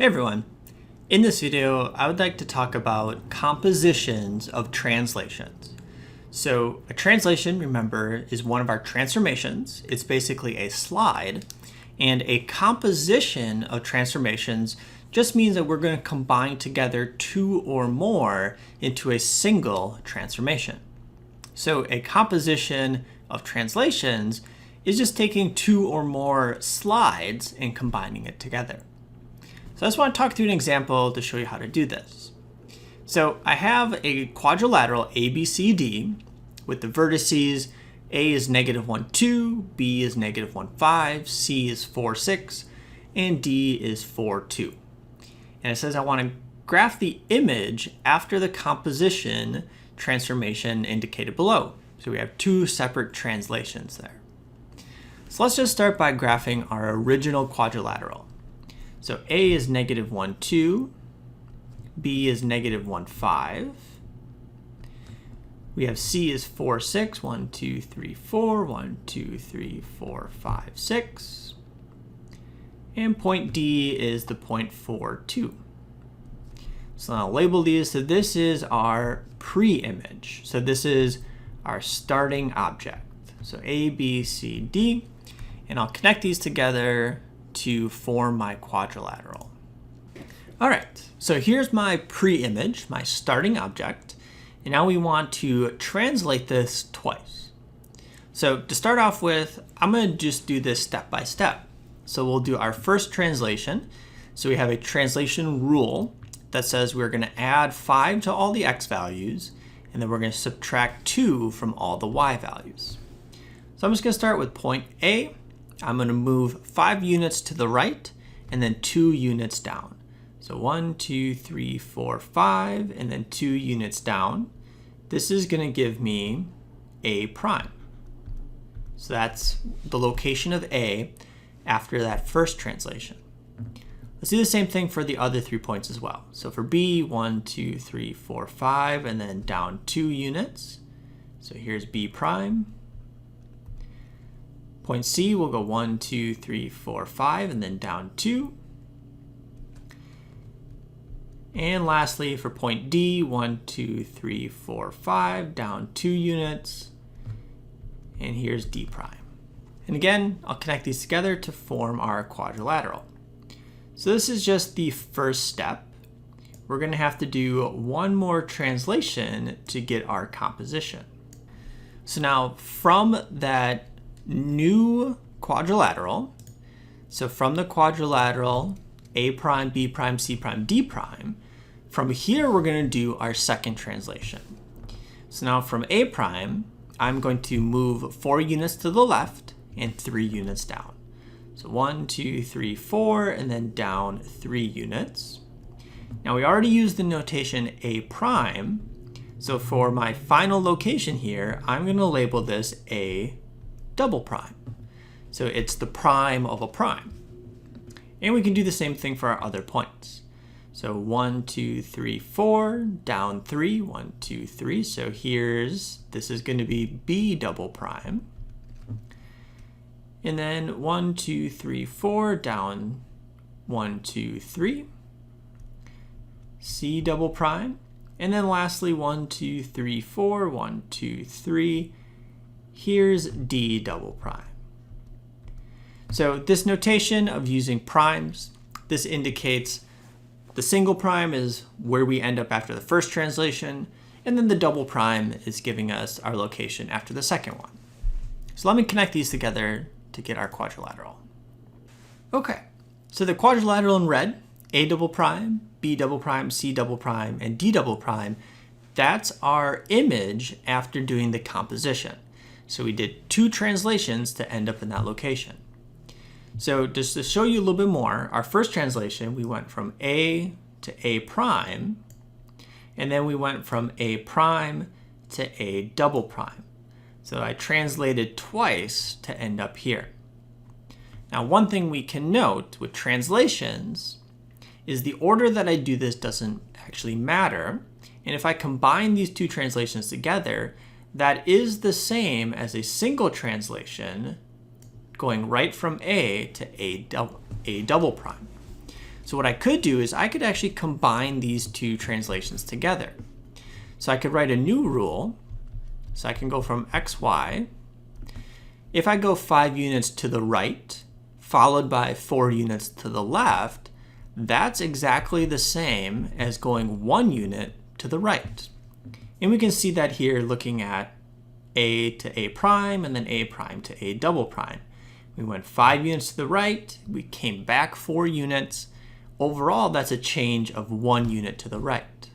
Hey everyone. In this video, I would like to talk about compositions of translations. So a translation, remember, is one of our transformations. It's basically a slide. And a composition of transformations just means that we're going to combine together two or more into a single transformation. So a composition of translations is just taking two or more slides and combining it together. So I just want to talk through an example to show you how to do this. So I have a quadrilateral ABCD with the vertices A is -1, 2, B is -1, 5, C is 4, 6, and D is 4, 2. And it says I want to graph the image after the composition transformation indicated below. So we have two separate translations there. So let's just start by graphing our original quadrilateral. So A is -1, 2, B is -1, 5. We have C is 4, 6, 1, 2, 3, 4, 1, 2, 3, 4, 5, 6. And point D is the point 4, 2. So now I'll label these. So this is our pre-image. So this is our starting object. So A, B, C, D. And I'll connect these together to form my quadrilateral. All right, so here's my pre-image, my starting object. And now we want to translate this twice. So to start off with, I'm going to just do this step by step. So we'll do our first translation. So we have a translation rule that says we're going to add 5 to all the x values, and then we're going to subtract 2 from all the y values. So I'm just going to start with point A. I'm going to move 5 units to the right and then 2 units down. So 1, 2, 3, 4, 5, and then 2 units down. This is going to give me A prime. So that's the location of A after that first translation. Let's do the same thing for the other 3 points as well. So for B, 1, 2, 3, 4, 5, and then down 2 units. So here's B prime. Point C will go 1, 2, 3, 4, 5, and then down 2. And lastly, for point D, 1, 2, 3, 4, 5, down 2 units. And here's D prime. And again, I'll connect these together to form our quadrilateral. So this is just the first step. We're going to have to do one more translation to get our composition. So now from that new quadrilateral, so from the quadrilateral A prime, B prime, C prime, D prime, from here we're going to do our second translation. So now from A prime, I'm going to move 4 units to the left and 3 units down. So 1, 2, 3, 4, and then down 3 units. Now we already used the notation A prime, so for my final location here, I'm going to label this A double prime. So it's the prime of a prime. And we can do the same thing for our other points. So 1, 2, 3, 4, down 3, 1, 2, 3. So this is going to be B double prime. And then 1, 2, 3, 4, down 1, 2, 3. C double prime. And then lastly 1, 2, 3, 4, 1, 2, 3. Here's D double prime. So this notation of using primes, this indicates the single prime is where we end up after the first translation, and then the double prime is giving us our location after the second one. So let me connect these together to get our quadrilateral. Okay, so the quadrilateral in red, A double prime, B double prime, C double prime, and D double prime, that's our image after doing the composition. So we did 2 translations to end up in that location. So just to show you a little bit more, our first translation, we went from A to A prime, and then we went from A prime to A double prime. So I translated twice to end up here. Now, one thing we can note with translations is the order that I do this doesn't actually matter. And if I combine these 2 translations together, that is the same as a single translation going right from A to A double prime. So what I could do is I could actually combine these two translations together. So I could write a new rule. So I can go from xy. If I go 5 units to the right, followed by 4 units to the left, that's exactly the same as going 1 unit to the right. And we can see that here looking at a to a prime and then a prime to a double prime. We went 5 units to the right, we came back 4 units. Overall, that's a change of 1 unit to the right.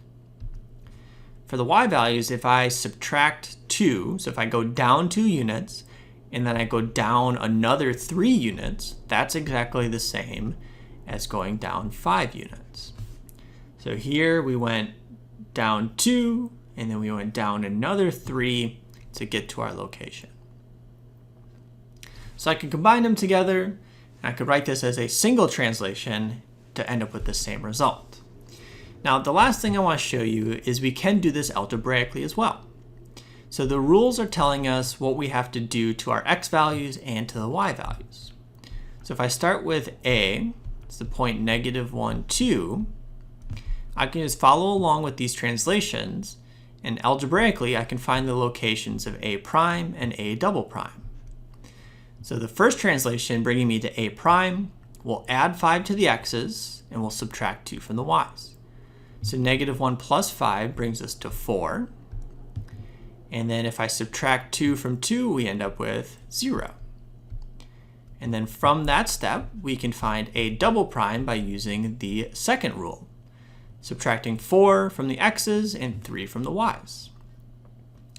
For the y values, if I subtract 2, so if I go down 2 units, and then I go down another 3 units, that's exactly the same as going down 5 units. So here we went down 2, and then we went down another 3 to get to our location. So I can combine them together, and I could write this as a single translation to end up with the same result. Now, the last thing I want to show you is we can do this algebraically as well. So the rules are telling us what we have to do to our x values and to the y values. So if I start with a, it's the point -1, 2, I can just follow along with these translations, and algebraically I can find the locations of a prime and a double prime. So the first translation, bringing me to a prime, will add 5 to the x's and we'll subtract 2 from the y's. So -1 plus 5 brings us to 4. And then if I subtract 2 from 2, we end up with 0. And then from that step, we can find a double prime by using the second rule, subtracting 4 from the x's and 3 from the y's.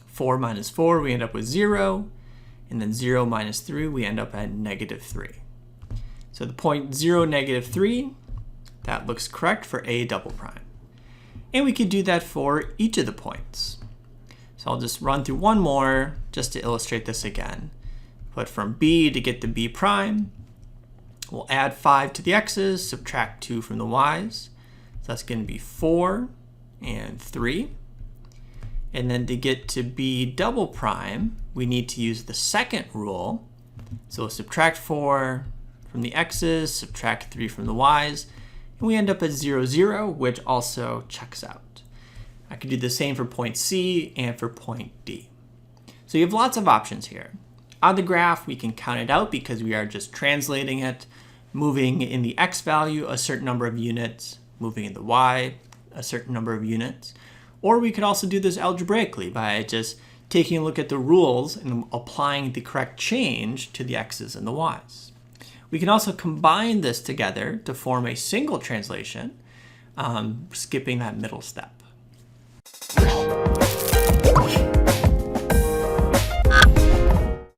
4 minus 4, we end up with 0. And then 0 minus 3, we end up at -3. So the point 0, -3, that looks correct for a double prime. And we could do that for each of the points. So I'll just run through one more just to illustrate this again. But from b to get the b prime, we'll add 5 to the x's, subtract 2 from the y's. So that's going to be 4 and 3. And then to get to b double prime, we need to use the second rule. So we'll subtract 4 from the x's, subtract 3 from the y's, and we end up at 0, 0, which also checks out. I could do the same for point C and for point D. So you have lots of options here. On the graph, we can count it out because we are just translating it, moving in the x value a certain number of units, moving in the y a certain number of units. Or we could also do this algebraically by just taking a look at the rules and applying the correct change to the x's and the y's. We can also combine this together to form a single translation, skipping that middle step.